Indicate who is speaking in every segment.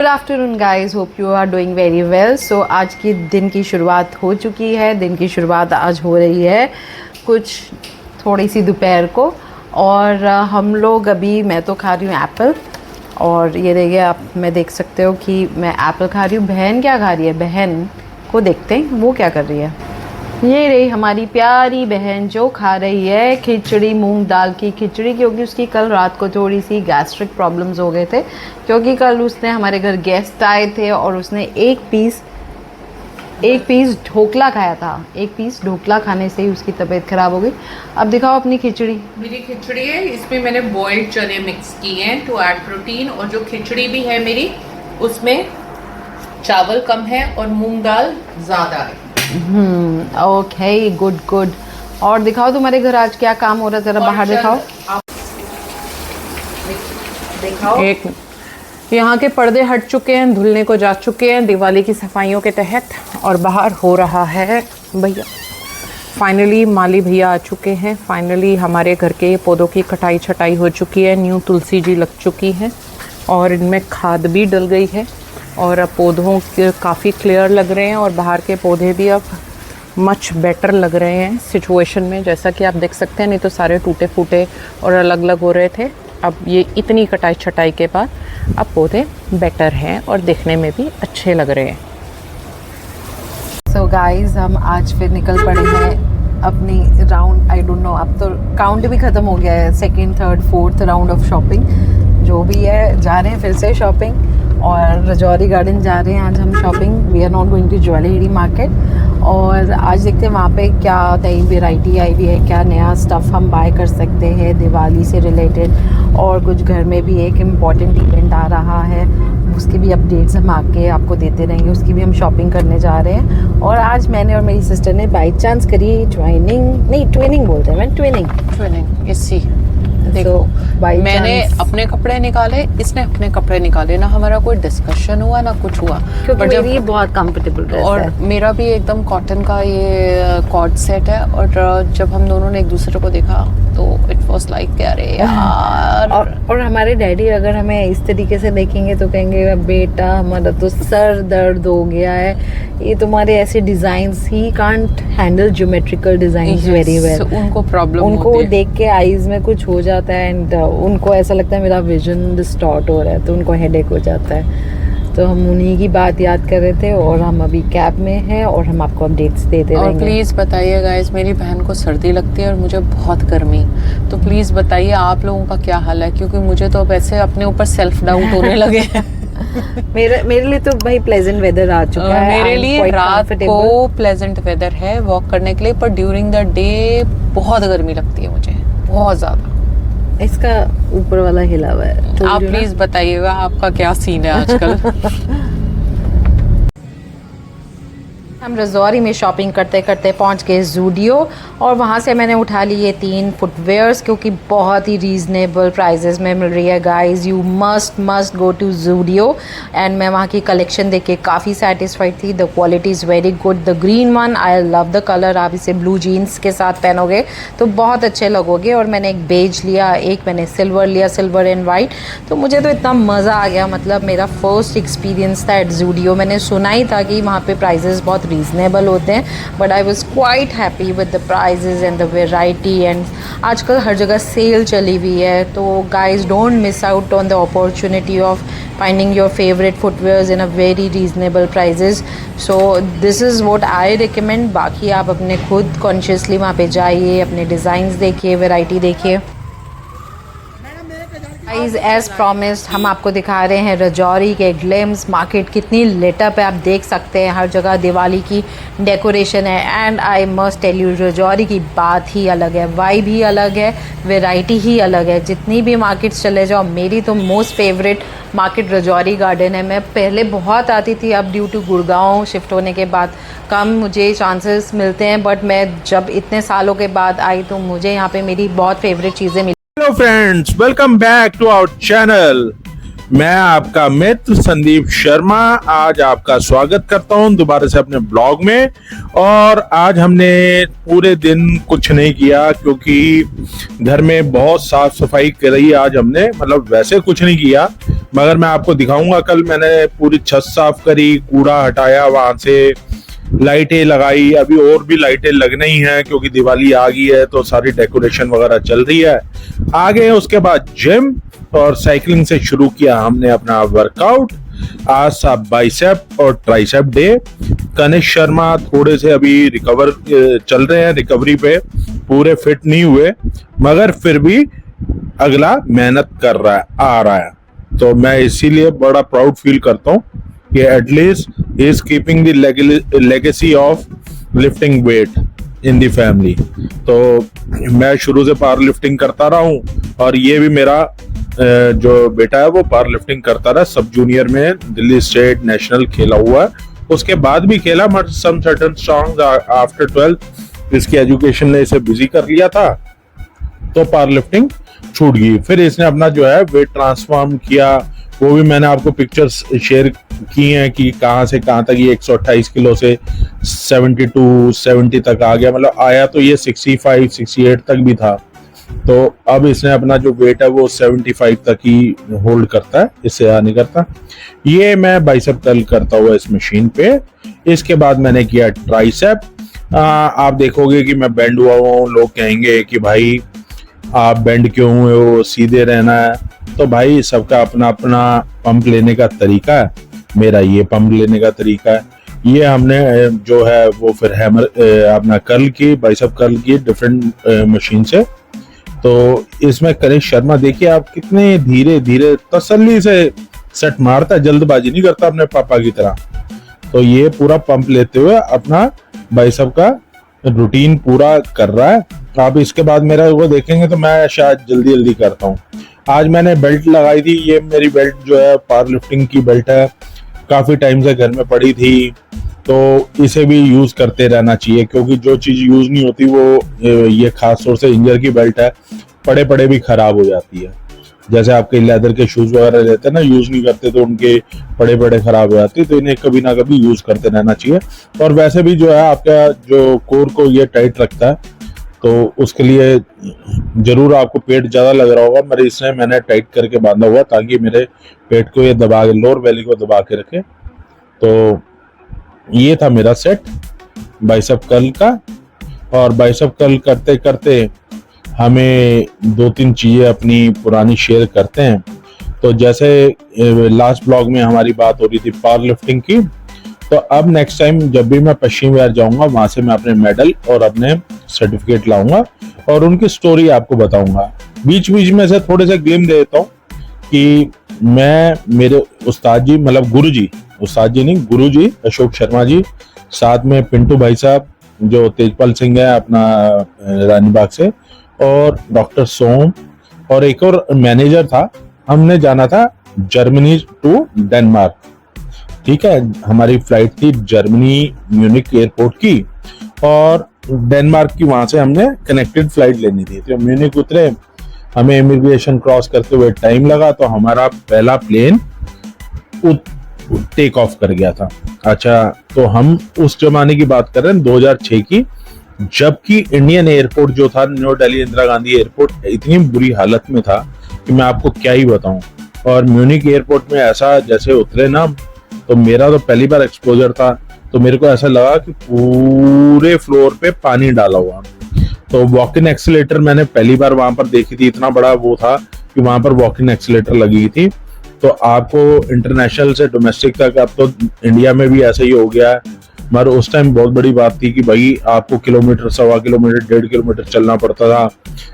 Speaker 1: Good afternoon guys, hope you are doing very well. So आज की दिन की शुरुआत हो चुकी है। दिन की शुरुआत आज हो रही है कुछ थोड़ी सी दोपहर को। और हम लोग अभी, मैं तो खा रही हूँ एप्पल। और ये देखिए, आप मैं देख सकते हो कि मैं एप्पल खा रही हूँ। बहन क्या खा रही है, बहन को देखते हैं वो क्या कर रही है। ये रही हमारी प्यारी बहन जो खा रही है खिचड़ी, मूंग दाल की खिचड़ी, क्योंकि उसकी कल रात को थोड़ी सी गैस्ट्रिक प्रॉब्लम्स हो गए थे। क्योंकि कल उसने हमारे घर गेस्ट आए थे और उसने एक पीस ढोकला खाया था। एक पीस ढोकला खाने से ही उसकी तबीयत ख़राब हो गई। अब दिखाओ अपनी खिचड़ी।
Speaker 2: मेरी खिचड़ी है, इसमें मैंने बॉइल्ड चने मिक्स किए हैं टू ऐड प्रोटीन। और जो खिचड़ी भी है मेरी, उसमें चावल कम है और मूंग दाल ज़्यादा है।
Speaker 1: Okay, good good. और दिखाओ तुम्हारे घर आज क्या काम हो रहा है, जरा बाहर दिखाओ।
Speaker 2: दिखाओ।
Speaker 3: एक यहाँ के पर्दे हट चुके हैं, धुलने को जा चुके हैं दिवाली की सफाइयों के तहत। और बाहर हो रहा है भैया, फाइनली माली भैया आ चुके हैं। फाइनली हमारे घर के पौधों की कटाई छटाई हो चुकी है। न्यू तुलसी जी लग चुकी हैं और इनमें खाद भी डल गई है। और अब पौधों के काफ़ी क्लियर लग रहे हैं और बाहर के पौधे भी अब मच बेटर लग रहे हैं सिचुएशन में। जैसा कि आप देख सकते हैं, नहीं तो सारे टूटे फूटे और अलग अलग हो रहे थे। अब ये इतनी कटाई छटाई के बाद अब पौधे बेटर हैं और देखने में भी अच्छे लग रहे हैं।
Speaker 1: सो गाइज, हम आज फिर निकल पड़े हैं अपनी राउंड। आई डोंट नो, अब तो काउंट भी ख़त्म हो गया है। Second, third, fourth round of shopping जो भी है, जा रहे हैं फिर से शॉपिंग। और रजौरी गार्डन जा रहे हैं आज हम shopping. We are not going to jewellery market. और आज देखते हैं वहाँ पे क्या नई वेराइटी आई हुई है, क्या नया स्टफ़ हम बाय कर सकते हैं दिवाली से रिलेटेड। और कुछ घर में भी एक इम्पॉर्टेंट इवेंट आ रहा है, उसके भी अपडेट्स हम आके आपको देते रहेंगे। उसकी भी हम शॉपिंग करने जा रहे हैं। और आज मैंने और मेरी सिस्टर ने बाई चांस करी ट्विनिंग बोलते हैं, मैं ट्विनिंग।
Speaker 3: इसी देखो, मैंने अपने कपड़े निकाले, इसने अपने कपड़े निकाले। ना हमारा कोई डिस्कशन हुआ ना कुछ हुआ,
Speaker 1: क्योंकि मेरी बहुत कंफर्टेबल ड्रेस है
Speaker 3: और मेरा भी एकदम कॉटन का ये कॉर्ड सेट है। और जब हम दोनों ने एक दूसरे को देखा तो इट वाज लाइक अरे यार।
Speaker 1: और हमारे डैडी अगर हमें इस तरीके से देखेंगे तो कहेंगे बेटा हमारा तो सर दर्द हो गया है, ये तुम्हारे ऐसे designs, he can't handle geometrical designs very well.
Speaker 3: उनको प्रॉब्लम
Speaker 1: उनको देख के आईज में कुछ हो जाता है एंड उनको ऐसा लगता है मेरा विजन डिस्टॉर्ट हो रहा है, तो उनको हेडेक हो जाता है। तो हम उन्हीं की बात याद कर रहे थे। और हम अभी कैब में हैं और हम आपको अपडेट्स देते रहेंगे।
Speaker 3: और प्लीज़ बताइए गाइस, मेरी बहन को सर्दी लगती है और मुझे बहुत गर्मी। तो प्लीज़ बताइए आप लोगों का क्या हाल है, क्योंकि मुझे तो अब ऐसे अपने ऊपर सेल्फ डाउट होने लगे हैं।
Speaker 1: मेरे लिए तो भाई प्लेजेंट वेदर आ चुका है।
Speaker 3: मेरे लिए रात को प्लेजेंट वेदर है वॉक करने के लिए, पर ड्यूरिंग द डे बहुत गर्मी लगती है मुझे, बहुत ज़्यादा।
Speaker 1: इसका ऊपर वाला हिला हुआ है।
Speaker 3: आप प्लीज बताइएगा आपका क्या सीन है आजकल।
Speaker 1: हम रजौरी में शॉपिंग करते करते पहुंच गए ज़ूडियो। और वहां से मैंने उठा ली ये 3 फुटवेयर्स, क्योंकि बहुत ही रीज़नेबल प्राइजेस में मिल रही है। Guys, you must go to Zudio. एंड मैं वहां की कलेक्शन देख के काफ़ी सेटिस्फाइड थी। The quality is very good. The green one, I love the colour. आप इसे ब्लू जीन्स के साथ पहनोगे तो बहुत अच्छे लगोगे। और मैंने एक बेज लिया, एक मैंने सिल्वर लिया, सिल्वर एंड वाइट। तो मुझे तो इतना मज़ा आ गया, मतलब मेरा फर्स्ट एक्सपीरियंस था एट ज़ूडियो। मैंने सुना ही था कि वहाँ पे प्राइजेस बहुत रीज़नेबल होते हैं, but I was quite happy with the prices and the variety. And आजकल हर जगह सेल चली हुई है, तो guys don't miss out on the opportunity of finding your favourite footwears in a very reasonable prices. So this is what I recommend. बाकी आप अपने खुद कॉन्शियसली वहाँ पे जाइए, अपने डिज़ाइंस देखिए, वेराइटी देखिए। गाइस, एज प्रॉमिस्ड हम आपको दिखा रहे हैं रजौरी के ग्लिम्स। मार्केट कितनी लिटअप है आप देख सकते हैं, हर जगह दिवाली की डेकोरेशन है। And I must tell you, Rajouri की बात ही अलग है, वाइब ही अलग है, वैरायटी ही अलग है। जितनी भी मार्केट्स चले जाओ, मेरी तो most favourite market Rajouri garden है। मैं पहले बहुत आती थी, अब ड्यू टू गुड़गांव शिफ्ट होने के बाद कम मुझे चांसेस मिलते हैं, बट मैं जब इतने सालों के बाद आई तो मुझे यहाँ पे मेरी बहुत फेवरेट चीज़ें मिली।
Speaker 4: Hello friends, welcome back to our channel. मैं आपका मित्र संदीप शर्मा आज आपका स्वागत करता हूं दोबारा से अपने ब्लॉग में। और आज हमने पूरे दिन कुछ नहीं किया क्योंकि घर में बहुत साफ सफाई करी आज हमने, मतलब वैसे कुछ नहीं किया, मगर मैं आपको दिखाऊंगा कल। मैंने पूरी छत साफ करी, कूड़ा हटाया, वहां से लाइटें लगाई। अभी और भी लाइटें लगनी ही हैं क्योंकि दिवाली आ गई है, तो सारी डेकोरेशन वगैरह चल रही है। आगे उसके बाद जिम और साइकिलिंग से शुरू किया हमने अपना वर्कआउट। आज था बाइसेप और ट्राइसेप डे। कनिष्क शर्मा थोड़े से अभी रिकवर चल रहे हैं, रिकवरी पे, पूरे फिट नहीं हुए, मगर फिर भी अगला मेहनत कर रहा है, आ रहा है। तो मैं इसीलिए बड़ा प्राउड फील करता हूँ कि at least is keeping the legacy of lifting wait in the family. तो मैं शुरू से पावर लिफ्टिंग करता रहा हूँ और ये भी मेरा जो बेटा है वो पावर लिफ्टिंग करता रहा। सब जूनियर में दिल्ली स्टेट नेशनल खेला हुआ है, उसके बाद भी खेला, but some certain songs after 12th इसकी एजुकेशन ने इसे बिजी कर लिया था, तो पावर लिफ्टिंग छूट गई। फिर इसने अपना जो है वेट ट्रांसफॉर्म किया, वो भी मैंने आपको पिक्चर्स शेयर की हैं कि कहां से कहां तक ये 128 किलो से 72 70 तक आ गया। मतलब आया तो ये 65 68 तक भी था, तो अब इसने अपना जो वेट है वो 75 तक ही होल्ड करता है, इससे ज़्यादा नहीं करता। ये मैं बाइसेप कर्ल करता हुआ इस मशीन पे। इसके बाद मैंने किया ट्राइसेप। आप देखोगे कि मैं बेंड हुआ हूँ, लोग कहेंगे कि भाई आप बेंड क्यों हुए हो, सीधे रहना है। तो भाई सबका अपना अपना पंप लेने का तरीका है, मेरा ये पंप लेने का तरीका है। ये हमने जो है वो फिर हैमर अपना कर्ल की, बाइसेप कर्ल की डिफरेंट मशीन से। तो इसमें कनिष्क शर्मा देखिए आप कितने धीरे धीरे तसल्ली से सेट मारता है, जल्दबाजी नहीं करता अपने पापा की तरह। तो ये पूरा पंप लेते हुए अपना बाइसेप का रूटीन पूरा कर रहा है। आप इसके बाद मेरा वो देखेंगे तो मैं शायद जल्दी जल्दी करता हूँ। आज मैंने बेल्ट लगाई थी, ये मेरी बेल्ट जो है पावर लिफ्टिंग की बेल्ट है, काफी टाइम से घर में पड़ी थी, तो इसे भी यूज करते रहना चाहिए क्योंकि जो चीज यूज नहीं होती वो ये खास तौर से इंजर की बेल्ट है, पड़े पड़े भी खराब हो जाती है। जैसे आपके लेदर के शूज वगैरह रहते हैं ना, यूज नहीं करते तो उनके पड़े पड़े खराब हो जाते हैं, तो इन्हें कभी ना कभी यूज करते रहना चाहिए। और वैसे भी जो है आपका जो कोर को ये टाइट रखता है, तो उसके लिए जरूर आपको पेट ज्यादा लग रहा होगा, मेरे इसने मैंने टाइट करके बांधा हुआ ताकि मेरे पेट को ये दबा के, लोअर बेली को दबा के रखे। तो ये था मेरा सेट बाइसेप कर्ल का। और बाइसेप कर्ल करते करते हमें 2-3 चीजें अपनी पुरानी शेयर करते हैं। तो जैसे लास्ट ब्लॉग में हमारी बात हो रही थी पावर लिफ्टिंग की, तो अब नेक्स्ट टाइम जब भी मैं पश्चिम विहार जाऊंगा वहां से मैं अपने मेडल और अपने सर्टिफिकेट लाऊंगा और उनकी स्टोरी आपको बताऊंगा। बीच बीच में से थोड़े से ग्लिम दे देता हूँ कि मैं, मेरे उस्ताद जी, मतलब गुरु जी, उस्ताद जी नहीं गुरु जी, अशोक शर्मा जी, साथ में पिंटू भाई साहब जो तेजपाल सिंह है अपना रानीबाग से, और डॉक्टर सोम और एक और मैनेजर था। हमने जाना था जर्मनी टू डेनमार्क। ठीक है, हमारी फ्लाइट थी जर्मनी म्यूनिक एयरपोर्ट की और डेनमार्क की, वहां से हमने कनेक्टेड फ्लाइट लेनी थी। तो म्यूनिक उतरे, हमें इमिग्रेशन क्रॉस करते हुए टाइम लगा, तो हमारा पहला प्लेन टेक ऑफ कर गया था। अच्छा, तो हम उस जमाने की बात कर रहे हैं 2006 की, जबकि इंडियन एयरपोर्ट जो था, न्यू दिल्ली इंदिरा गांधी एयरपोर्ट, इतनी बुरी हालत में था कि मैं आपको क्या ही बताऊं। और म्यूनिक एयरपोर्ट में ऐसा जैसे उतरे ना, तो मेरा तो पहली बार एक्सपोजर था, तो मेरे को ऐसा लगा कि पूरे फ्लोर पे पानी डाला हुआ। तो वॉक इन एक्सीलेटर मैंने पहली बार वहां पर देखी थी, इतना बड़ा वो था कि वहां पर वॉक इन एक्सीलेटर लगी थी। तो आपको इंटरनेशनल से डोमेस्टिक तक, अब तो इंडिया में भी ऐसा ही हो गया है, मगर उस टाइम बहुत बड़ी बात थी कि भाई आपको किलोमीटर, 1.25 किलोमीटर, 1.5 किलोमीटर चलना पड़ता था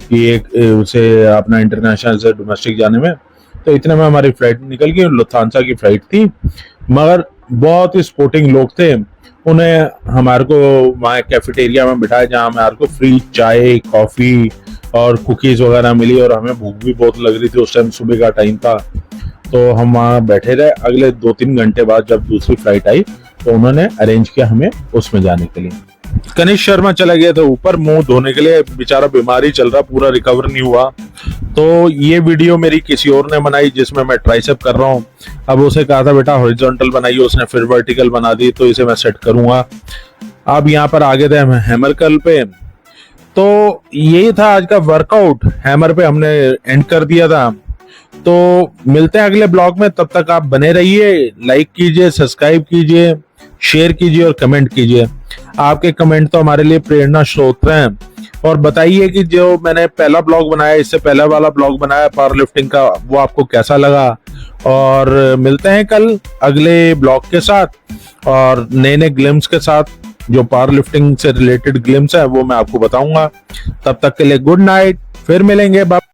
Speaker 4: कि एक उसे अपना इंटरनेशनल से डोमेस्टिक जाने में। तो इतने में हमारी फ्लाइट निकल गई, लुफ्थांसा की फ्लाइट थी, मगर बहुत ही स्पोर्टिंग लोग थे। उन्हें हमारे को वहाँ कैफेटेरिया में बिठाया जहाँ हमारे को फ्री चाय, कॉफी और कुकीज वगैरह मिली, और हमें भूख भी बहुत लग रही थी, उस टाइम सुबह का टाइम था। तो हम वहाँ बैठे रहे। अगले 2-3 घंटे बाद जब दूसरी फ्लाइट आई तो उन्होंने अरेंज किया हमें उसमें जाने के लिए। कनिष्क शर्मा चला गया था ऊपर मुंह धोने के लिए, बेचारा बीमारी चल रहा, पूरा रिकवर नहीं हुआ। तो ये वीडियो मेरी किसी और ने बनाई जिसमें मैं ट्राइसेप कर रहा हूँ। अब उसे कहा था बेटा हॉरिजॉन्टल बनाइए, उसने फिर वर्टिकल बना दी, तो इसे मैं सेट करूंगा। अब यहाँ पर आगे थे हम हैमर कर्ल पे। तो यही था आज का वर्कआउट, हैमर पे हमने एंड कर दिया था। तो मिलते हैं अगले ब्लॉग में, तब तक आप बने रहिए, लाइक कीजिए, सब्सक्राइब कीजिए, शेयर कीजिए और कमेंट कीजिए। आपके कमेंट तो हमारे लिए प्रेरणा स्रोत हैं। और बताइए कि जो मैंने पहला ब्लॉग बनाया, इससे पहला वाला ब्लॉग बनाया पावर लिफ्टिंग का, वो आपको कैसा लगा। और मिलते हैं कल अगले ब्लॉग के साथ और नए नए ग्लिम्स के साथ, जो पावर लिफ्टिंग से रिलेटेड ग्लिम्स है वो मैं आपको बताऊंगा। तब तक के लिए गुड नाइट, फिर मिलेंगे।